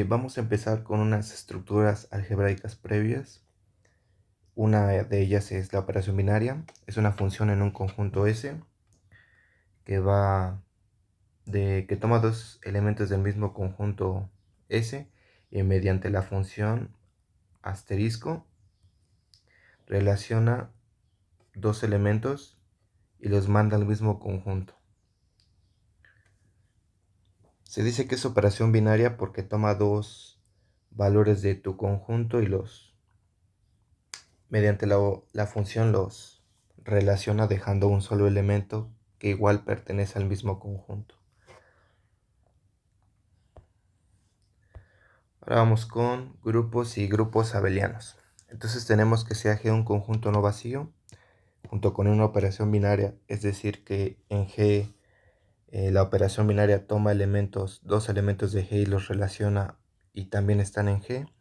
Vamos a empezar con unas estructuras algebraicas previas. Una de ellas es la operación binaria. Es una función en un conjunto S que toma dos elementos del mismo conjunto S y mediante la función asterisco relaciona dos elementos y los manda al mismo conjunto. Se dice que es operación binaria porque toma dos valores de tu conjunto y mediante la función los relaciona dejando un solo elemento que igual pertenece al mismo conjunto. Ahora vamos con grupos y grupos abelianos. Entonces tenemos que sea G un conjunto no vacío junto con una operación binaria, es decir que en G la operación binaria toma dos elementos de G y los relaciona y también están en G.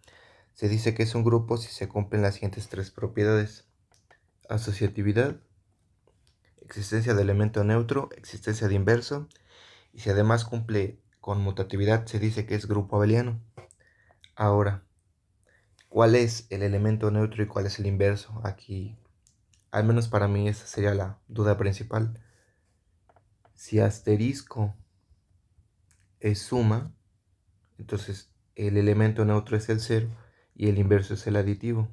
Se dice que es un grupo si se cumplen las siguientes tres propiedades: asociatividad, existencia de elemento neutro, existencia de inverso, y si además cumple con mutatividad se dice que es grupo abeliano. Ahora, ¿cuál es el elemento neutro y cuál es el inverso? Aquí, al menos para mí, esa sería la duda principal. Si asterisco es suma, entonces el elemento neutro es el cero y el inverso es el aditivo.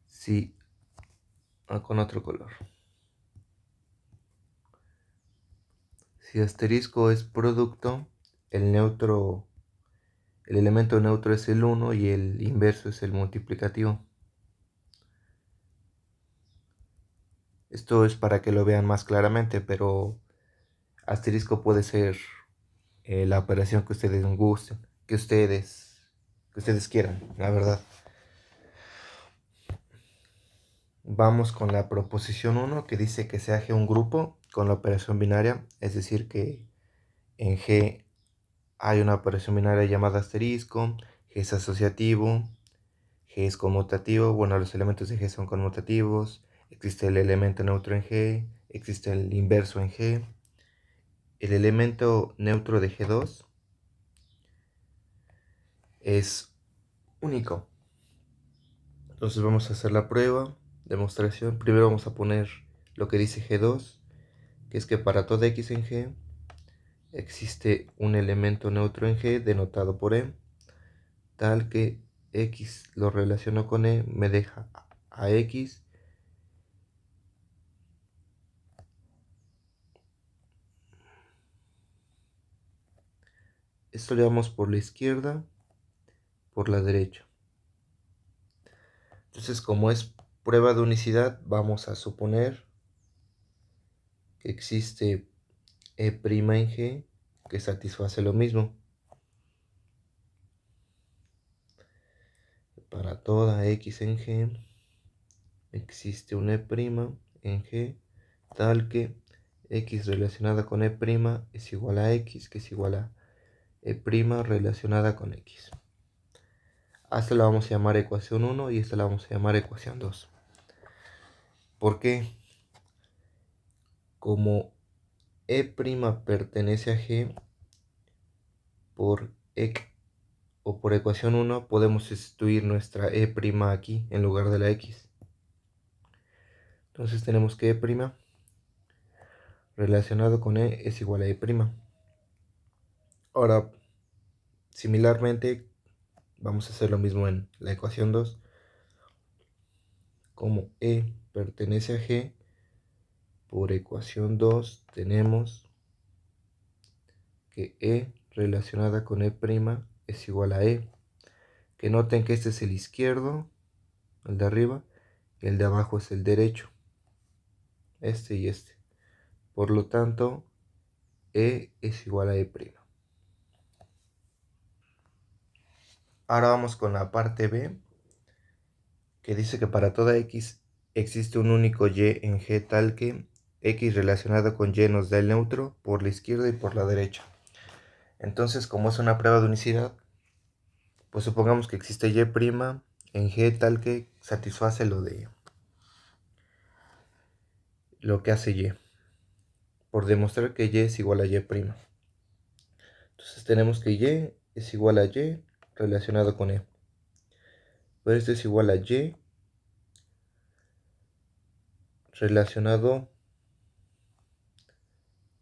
Si, con otro color. Si asterisco es producto, el elemento neutro es el 1 y el inverso es el multiplicativo. Esto es para que lo vean más claramente, pero asterisco puede ser la operación que ustedes gusten, que ustedes quieran, la verdad. Vamos con la proposición 1 que dice que se hace un grupo con la operación binaria, es decir que en G hay una operación binaria llamada asterisco, G es asociativo, G es conmutativo, bueno, los elementos de G son conmutativos, existe el elemento neutro en G, existe el inverso en G, el elemento neutro de G2 es único. Entonces vamos a hacer la prueba, demostración. Primero vamos a poner lo que dice G2, que es que para toda X en G existe un elemento neutro en G denotado por E, tal que X lo relaciono con E, me deja a X esto le damos por la izquierda, por la derecha. Entonces, como es prueba de unicidad, vamos a suponer que existe E' en G que satisface lo mismo. Para toda X en G existe un E' en G tal que X relacionada con E' es igual a X, que es igual a E' relacionada con X. A esta la vamos a llamar ecuación 1 y esta la vamos a llamar ecuación 2. ¿Por qué? Como E' pertenece a G, por o por ecuación 1 podemos sustituir nuestra E' aquí en lugar de la X. Entonces tenemos que E' relacionado con E es igual a E'. Ahora, similarmente, vamos a hacer lo mismo en la ecuación 2. Como E pertenece a G, por ecuación 2 tenemos que E relacionada con E' es igual a E. Que noten que este es el izquierdo, el de arriba, y el de abajo es el derecho. Este y este. Por lo tanto, E es igual a E'. Ahora vamos con la parte B, que dice que para toda X existe un único Y en G tal que X relacionado con Y nos da el neutro por la izquierda y por la derecha. Entonces, como es una prueba de unicidad, pues supongamos que existe Y' en G tal que satisface lo que hace Y, por demostrar que Y es igual a Y'. Entonces Entonces tenemos que y es igual a y relacionado con e. Pero esto es igual a y relacionado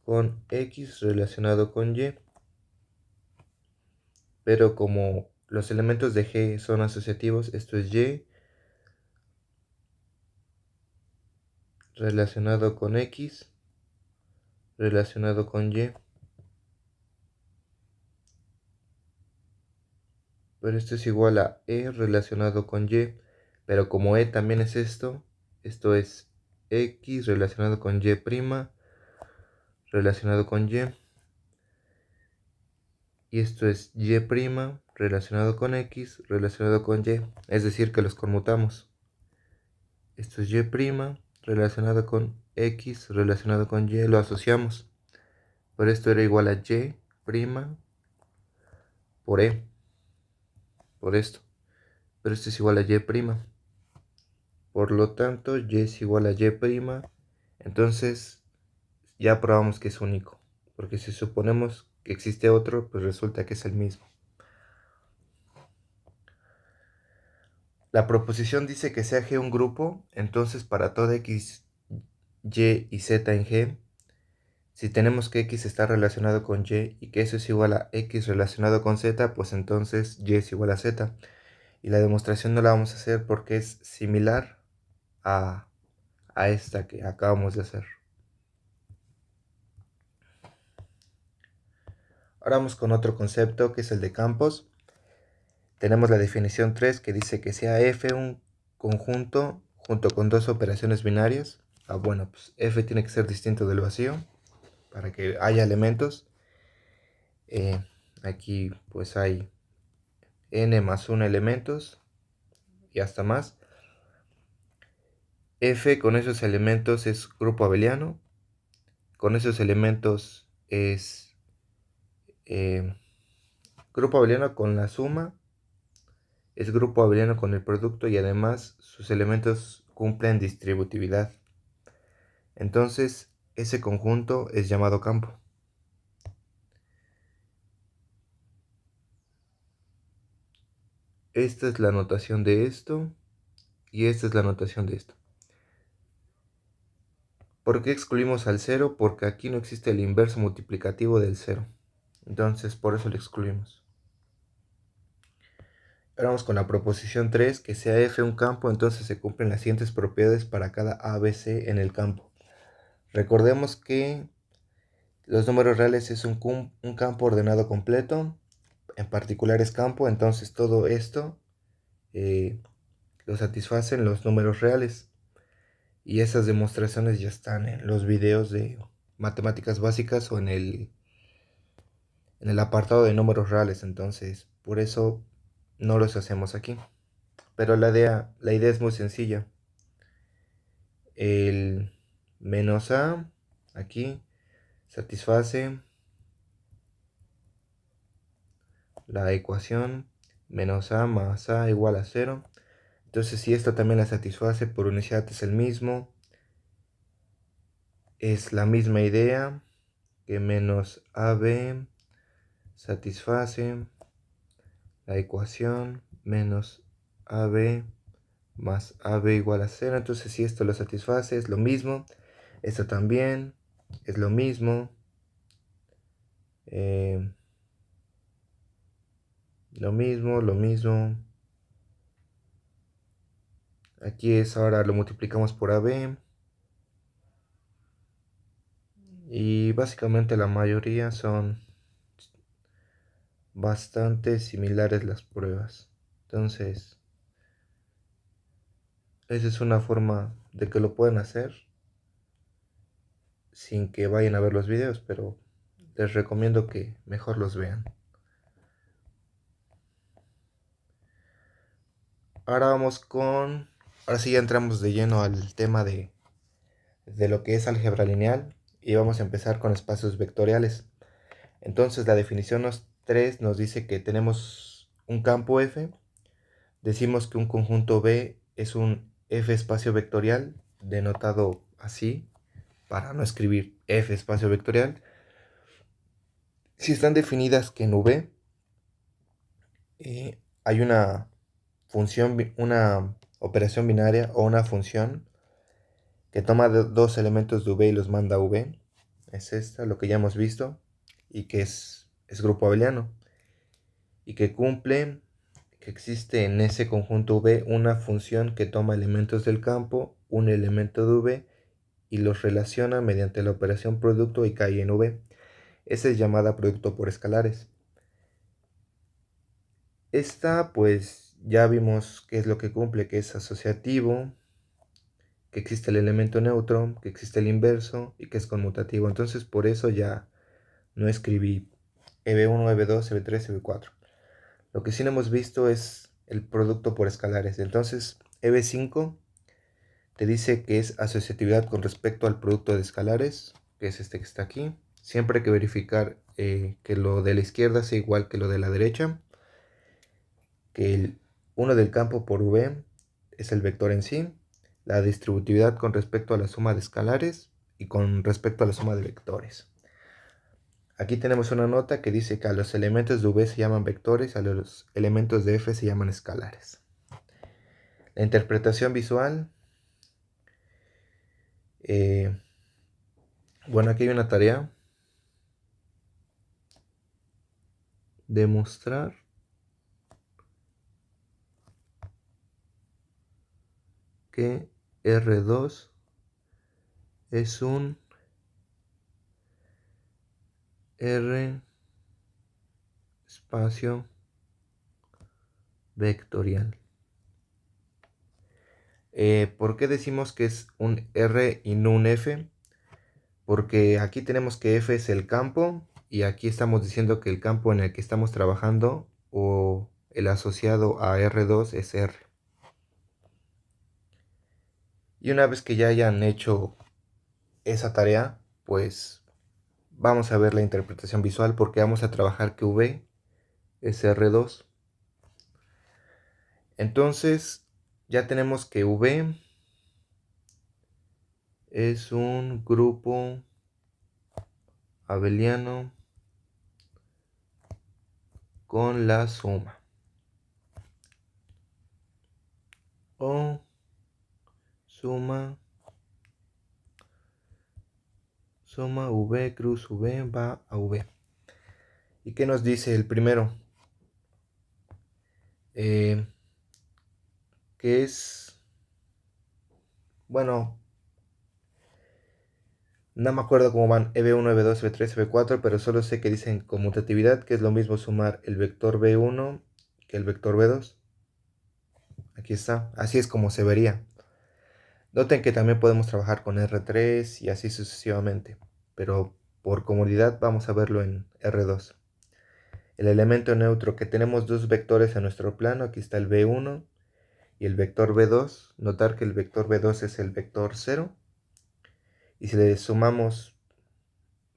con x relacionado con y. Pero como los elementos de G son asociativos, esto es y relacionado con x relacionado con y. Pero esto es igual a e relacionado con y. Pero como e también es esto es x relacionado con y' relacionado con y. Y esto es y' relacionado con x relacionado con y. Es decir, que los conmutamos. Esto es y' relacionado con x relacionado con y. Lo asociamos. Pero esto era igual a y' por e. Por esto. Pero esto es igual a y'. Por lo tanto, y es igual a y'. Entonces, ya probamos que es único. Porque si suponemos que existe otro, pues resulta que es el mismo. La proposición dice que sea G un grupo, entonces para toda x, y y z en G, si tenemos que x está relacionado con y que eso es igual a x relacionado con z, pues entonces y es igual a z. Y la demostración no la vamos a hacer porque es similar a esta que acabamos de hacer. Ahora vamos con otro concepto que es el de campos. Tenemos la definición 3 que dice que sea f un conjunto junto con dos operaciones binarias. Bueno, pues f tiene que ser distinto del vacío para que haya elementos. Aquí pues hay n más 1 elementos y hasta más. F con esos elementos es grupo abeliano. Con esos elementos es grupo abeliano con la suma. Es grupo abeliano con el producto y además sus elementos cumplen distributividad. Entonces ese conjunto es llamado campo. Esta es la notación de esto y esta es la notación de esto. ¿Por qué excluimos al 0? Porque aquí no existe el inverso multiplicativo del 0. Entonces por eso lo excluimos. Ahora vamos con la proposición 3, que sea f un campo, entonces se cumplen las siguientes propiedades para cada ABC en el campo. Recordemos que los números reales es un campo ordenado completo, en particular es campo, entonces todo esto lo satisfacen los números reales. Y esas demostraciones ya están en los videos de matemáticas básicas o en el apartado de números reales, entonces por eso no los hacemos aquí. Pero la idea es muy sencilla. El menos a aquí satisface la ecuación menos a más a igual a 0. Entonces si esto también la satisface, por unidad es el mismo. Es la misma idea que menos AB satisface la ecuación menos AB más AB igual a 0. Entonces si esto lo satisface es lo mismo. Esto también es lo mismo. Lo mismo. Aquí es ahora lo multiplicamos por AB. Y básicamente la mayoría son bastante similares las pruebas. Entonces, esa es una forma de que lo puedan hacer sin que vayan a ver los videos, pero les recomiendo que mejor los vean. Ahora sí ya entramos de lleno al tema de lo que es álgebra lineal y vamos a empezar con espacios vectoriales. Entonces la definición 3 nos dice que tenemos un campo F, decimos que un conjunto B es un F espacio vectorial, denotado así, para no escribir F espacio vectorial. Si están definidas que en V hay una una operación binaria o una función que toma dos elementos de V y los manda a V, es esta, lo que ya hemos visto, y que es grupo abeliano, y que cumple que existe en ese conjunto V una función que toma elementos del campo, un elemento de V, y los relaciona mediante la operación producto y cae en V. Esa es llamada producto por escalares. Esta, pues ya vimos qué es lo que cumple, que es asociativo, que existe el elemento neutro, que existe el inverso y que es conmutativo. Entonces por eso ya no escribí EB1, EB2, EB3, EB4. Lo que sí no hemos visto es el producto por escalares. Entonces EB5 te dice que es asociatividad con respecto al producto de escalares, que es este que está aquí. Siempre hay que verificar que lo de la izquierda sea igual que lo de la derecha, que el 1 del campo por V es el vector en sí, la distributividad con respecto a la suma de escalares y con respecto a la suma de vectores. Aquí tenemos una nota que dice que a los elementos de V se llaman vectores, a los elementos de F se llaman escalares. La interpretación visual. Bueno, aquí hay una tarea. Demostrar que R2 es un R espacio vectorial. ¿Por qué decimos que es un R y no un F? Porque aquí tenemos que F es el campo y aquí estamos diciendo que el campo en el que estamos trabajando o el asociado a R2 es R. Y una vez que ya hayan hecho esa tarea, pues vamos a ver la interpretación visual porque vamos a trabajar que V es R2. Entonces ya tenemos que V es un grupo abeliano con la suma o suma V cruz V va a V. ¿Y qué nos dice el primero? Que es, bueno, no me acuerdo cómo van EB1, EB2, EB3, EB4, pero solo sé que dicen conmutatividad, que es lo mismo sumar el vector B1 que el vector B2. Aquí está, así es como se vería. Noten que también podemos trabajar con R3 y así sucesivamente, pero por comodidad vamos a verlo en R2. El elemento neutro, que tenemos dos vectores en nuestro plano, aquí está el B1 y el vector B2. Notar que el vector B2 es el vector 0. Y si le sumamos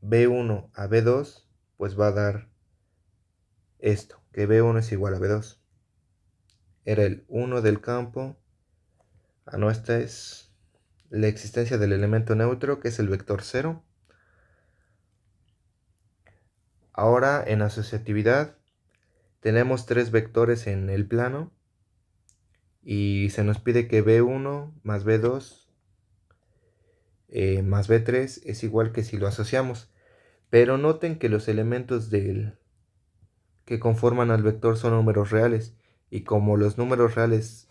B1 a B2, pues va a dar esto, que B1 es igual a B2. Era el 1 del campo. No, esta es la existencia del elemento neutro, que es el vector 0. Ahora en asociatividad tenemos tres vectores en el plano y se nos pide que B1 más B2 más B3 es igual que si lo asociamos. Pero noten que los elementos que conforman al vector son números reales. Y como los números reales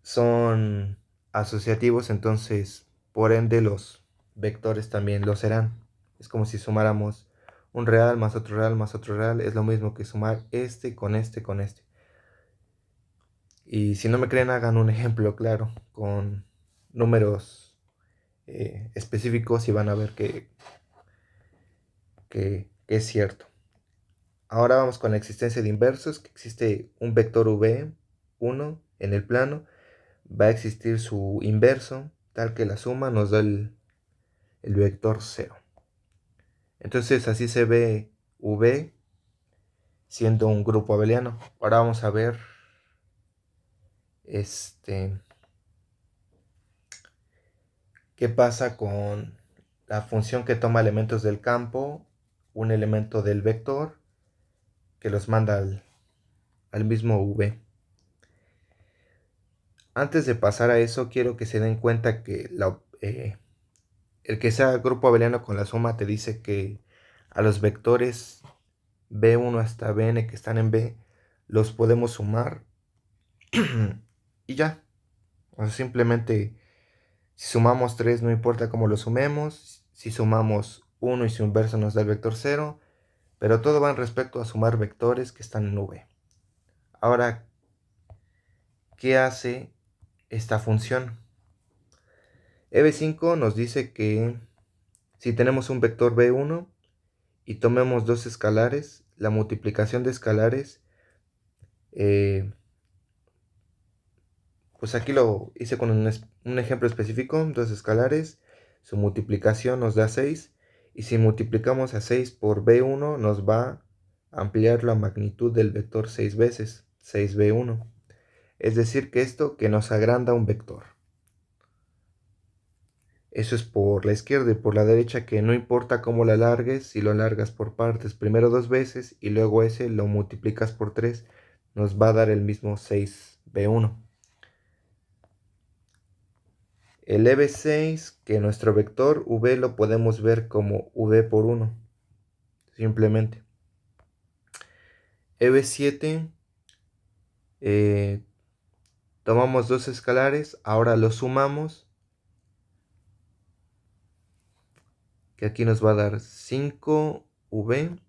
son asociativos, entonces por ende los vectores también lo serán. Es como si sumáramos un real más otro real más otro real. Es lo mismo que sumar este con este con este. Y si no me creen, hagan un ejemplo claro con números específicos y van a ver que es cierto. Ahora vamos con la existencia de inversos, que existe un vector V1 en el plano, va a existir su inverso, tal que la suma nos da el vector 0. Entonces así se ve V siendo un grupo abeliano. Ahora vamos a ver qué pasa con la función que toma elementos del campo un elemento del vector que los manda al mismo v. Antes de pasar a eso, quiero que se den cuenta que el que sea grupo abeliano con la suma te dice que a los vectores b1 hasta bn que están en B los podemos sumar y ya. O sea, simplemente si sumamos 3 no importa cómo lo sumemos, si sumamos 1 y su inverso nos da el vector 0, pero todo va en respecto a sumar vectores que están en V. Ahora, ¿qué hace esta función? EV5 nos dice que si tenemos un vector B1 y tomemos dos escalares, la multiplicación de escalares, pues aquí lo hice con un ejemplo específico, dos escalares, su multiplicación nos da 6, y si multiplicamos a 6 por B1 nos va a ampliar la magnitud del vector 6 veces, 6B1. Es decir que esto que nos agranda un vector. Eso es por la izquierda, y por la derecha que no importa cómo lo alargues, si lo alargas por partes, primero 2 veces y luego ese lo multiplicas por 3, nos va a dar el mismo 6B1. El EV6, que nuestro vector V lo podemos ver como V por 1, simplemente. EV7, tomamos dos escalares, ahora los sumamos, que aquí nos va a dar 5V,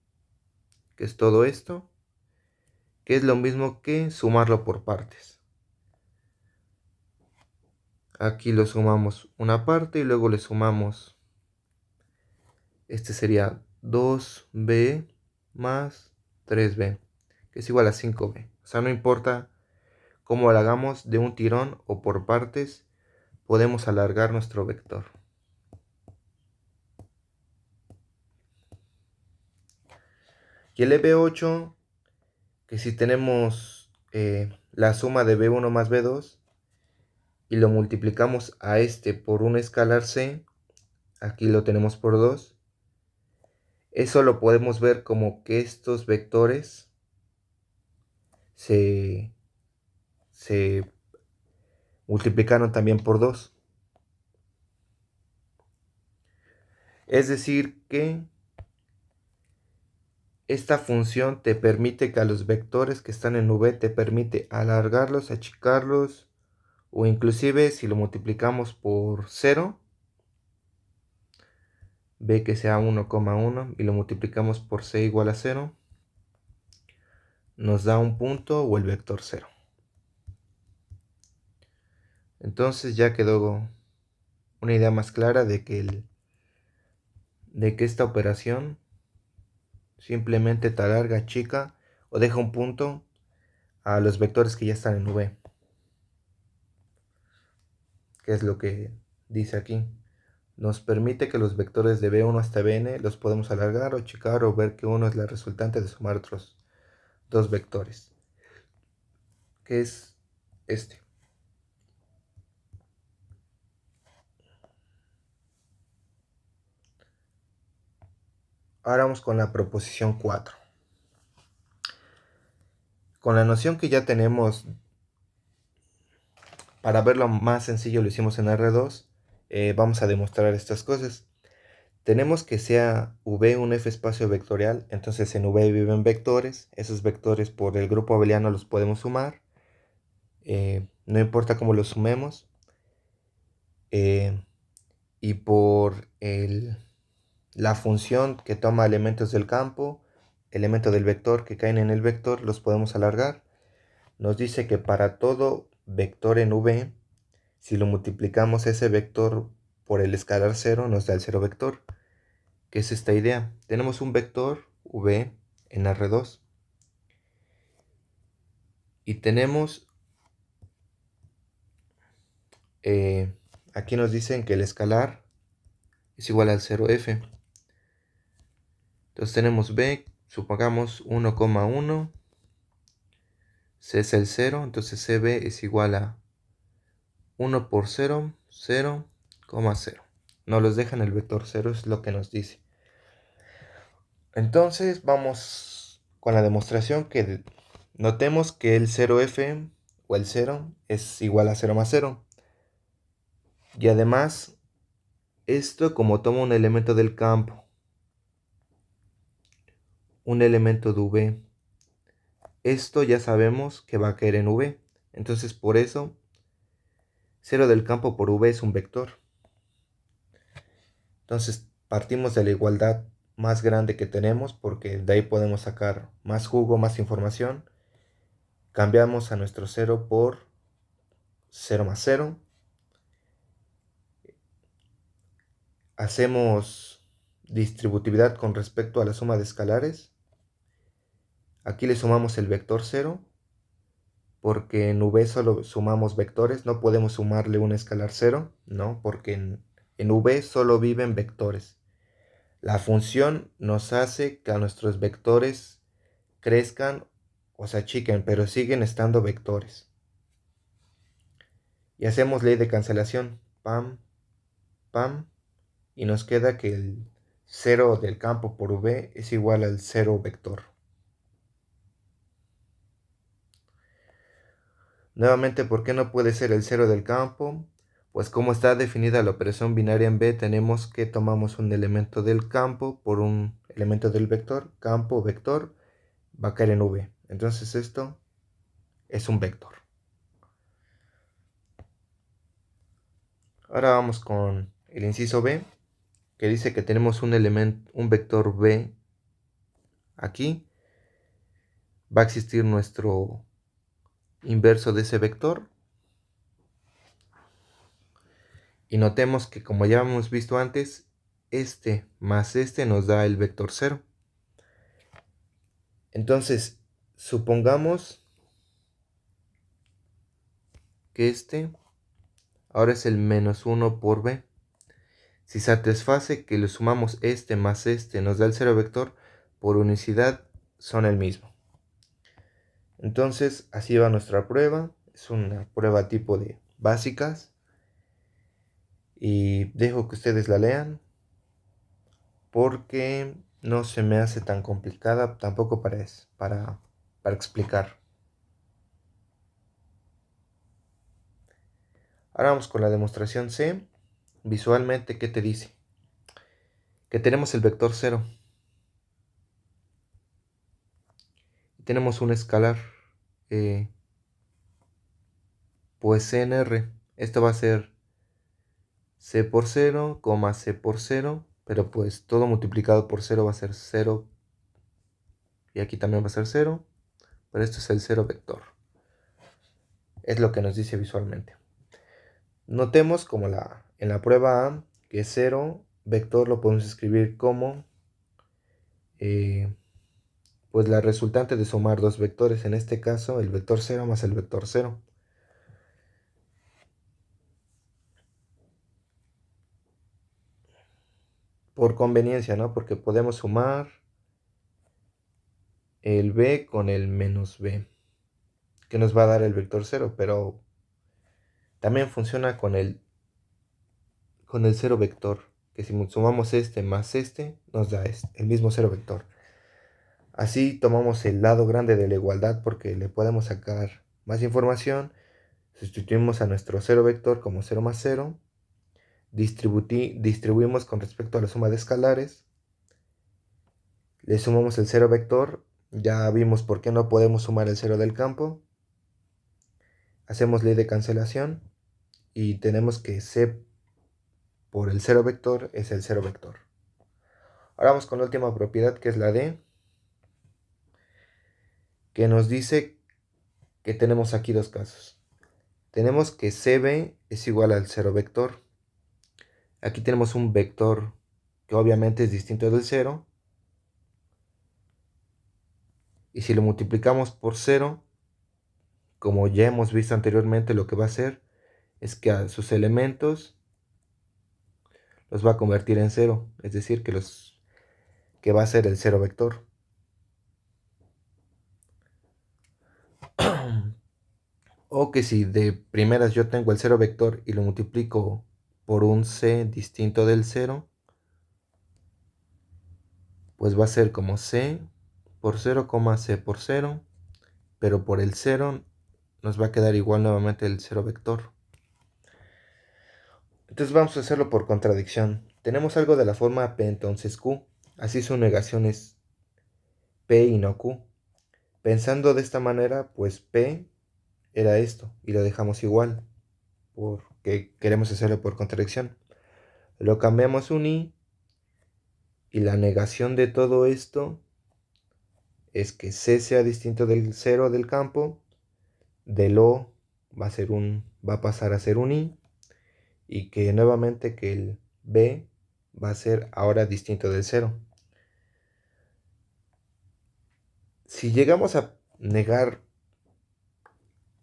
que es todo esto, que es lo mismo que sumarlo por partes. Aquí lo sumamos una parte y luego le sumamos, este sería 2B más 3B, que es igual a 5B. O sea, no importa cómo lo hagamos de un tirón o por partes, podemos alargar nuestro vector. Y el EV8, que si tenemos la suma de B1 más B2 y lo multiplicamos a este por un escalar C, aquí lo tenemos por 2, eso lo podemos ver como que estos vectores se multiplicaron también por 2. Es decir que esta función te permite que a los vectores que están en V te permite alargarlos, achicarlos, o inclusive si lo multiplicamos por 0, ve que sea 1,1 y lo multiplicamos por c igual a 0, nos da un punto o el vector 0. Entonces ya quedó una idea más clara de que esta operación simplemente te alarga, achica o deja un punto a los vectores que ya están en V, que es lo que dice aquí. Nos permite que los vectores de B1 hasta Bn los podemos alargar o achicar, o ver que uno es la resultante de sumar otros dos vectores, que es este. Ahora vamos con la proposición 4. Con la noción que ya tenemos, para verlo más sencillo lo hicimos en R2, vamos a demostrar estas cosas. Tenemos que sea V un F espacio vectorial, entonces en V viven vectores, esos vectores por el grupo abeliano los podemos sumar, no importa cómo los sumemos, y por la función que toma elementos del campo, elemento del vector que caen en el vector, los podemos alargar. Nos dice que para todo vector en V, si lo multiplicamos ese vector por el escalar 0, nos da el 0 vector, que es esta idea. Tenemos un vector V en R2 y tenemos, aquí nos dicen que el escalar es igual al 0f. Entonces tenemos B, supongamos 1,1, C es el 0, entonces CB es igual a 1 por 0, 0,0. Nos los dejan el vector 0, es lo que nos dice. Entonces vamos con la demostración que notemos que el 0f o el 0 es igual a 0 más 0. Y además, esto como toma un elemento del campo, un elemento de V, esto ya sabemos que va a caer en V. Entonces por eso 0 del campo por V es un vector. Entonces partimos de la igualdad más grande que tenemos porque de ahí podemos sacar más jugo, más información. Cambiamos a nuestro 0 por 0 más 0. Hacemos distributividad con respecto a la suma de escalares. Aquí le sumamos el vector 0 porque en V solo sumamos vectores, no podemos sumarle un escalar 0, no, porque en V solo viven vectores. La función nos hace que a nuestros vectores crezcan o se achiquen, pero siguen estando vectores. Y hacemos ley de cancelación, pam, pam, y nos queda que el 0 del campo por V es igual al 0 vector. Nuevamente, ¿por qué no puede ser el 0 del campo? Pues como está definida la operación binaria en B, tenemos que tomamos un elemento del campo por un elemento del vector, campo, vector, va a caer en V. Entonces esto es un vector. Ahora vamos con el inciso B, que dice que tenemos un elemento, un vector B aquí. Va a existir nuestro inverso de ese vector. Y notemos que como ya hemos visto antes, este más este nos da el vector 0. Entonces, supongamos que este ahora es el menos 1 por b. Si satisface que le sumamos este más este nos da el 0 vector, por unicidad son el mismo. Entonces, así va nuestra prueba. Es una prueba tipo de básicas. Y dejo que ustedes la lean porque no se me hace tan complicada tampoco para explicar. Ahora vamos con la demostración C. Visualmente, ¿qué te dice? Que tenemos el vector 0. Y tenemos un escalar. Pues C en R. Esto va a ser C por 0, C por 0. Pero pues todo multiplicado por 0 va a ser 0. Y aquí también va a ser 0. Pero esto es el 0 vector. Es lo que nos dice visualmente. Notemos como en la prueba A que 0 vector lo podemos escribir como pues la resultante de sumar dos vectores, en este caso el vector 0 más el vector 0. Por conveniencia, ¿no? Porque podemos sumar el b con el menos b, que nos va a dar el vector 0, pero también funciona con el 0 vector, que si sumamos este más este, nos da el mismo 0 vector. Así tomamos el lado grande de la igualdad porque le podemos sacar más información. Sustituimos a nuestro 0 vector como 0 más 0. Distribuimos con respecto a la suma de escalares. Le sumamos el 0 vector. Ya vimos por qué no podemos sumar el 0 del campo. Hacemos ley de cancelación. Y tenemos que C por el 0 vector es el 0 vector. Ahora vamos con la última propiedad, que es la D, que nos dice que tenemos aquí dos casos. Tenemos que CB es igual al 0 vector. Aquí tenemos un vector que obviamente es distinto del 0. Y si lo multiplicamos por 0, como ya hemos visto anteriormente, lo que va a hacer es que a sus elementos los va a convertir en 0. Es decir, que va a ser el 0 vector. O que si de primeras yo tengo el 0 vector y lo multiplico por un c distinto del 0, pues va a ser como C por 0, C por 0, pero por el 0 nos va a quedar igual nuevamente el 0 vector. Entonces vamos a hacerlo por contradicción. Tenemos algo de la forma P, entonces Q. Así su negación es P y no Q. Pensando de esta manera, pues P era esto y lo dejamos igual, porque queremos hacerlo por contradicción. Lo cambiamos un I y la negación de todo esto es que C sea distinto del 0 del campo, del O va a pasar a ser un I, y que nuevamente que el B va a ser ahora distinto del 0. Si llegamos a negar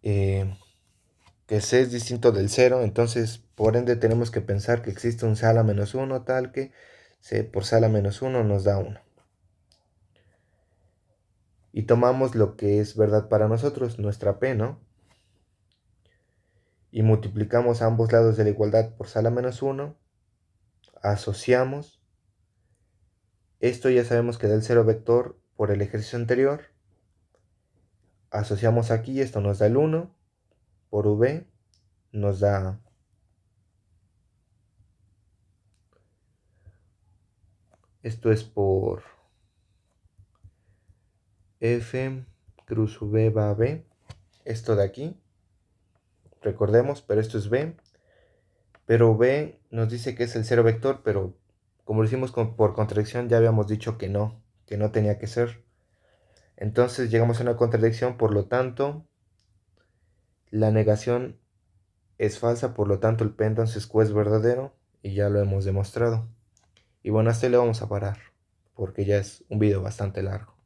que C es distinto del 0, entonces por ende tenemos que pensar que existe un C a la menos 1 tal que C por C a la menos 1 nos da 1. Y tomamos lo que es verdad para nosotros, nuestra P, ¿no? Y multiplicamos a ambos lados de la igualdad por C a la menos 1, asociamos, esto ya sabemos que da el 0 vector por el ejercicio anterior, asociamos aquí, esto nos da el 1, por V nos da esto es por F cruz V va a B, esto de aquí, recordemos, pero esto es B, pero B nos dice que es el 0 vector, pero como lo hicimos por contradicción ya habíamos dicho que no tenía que ser. Entonces llegamos a una contradicción, por lo tanto la negación es falsa, por lo tanto el P entonces Q es verdadero y ya lo hemos demostrado. Y bueno, hasta ahí le vamos a parar porque ya es un video bastante largo.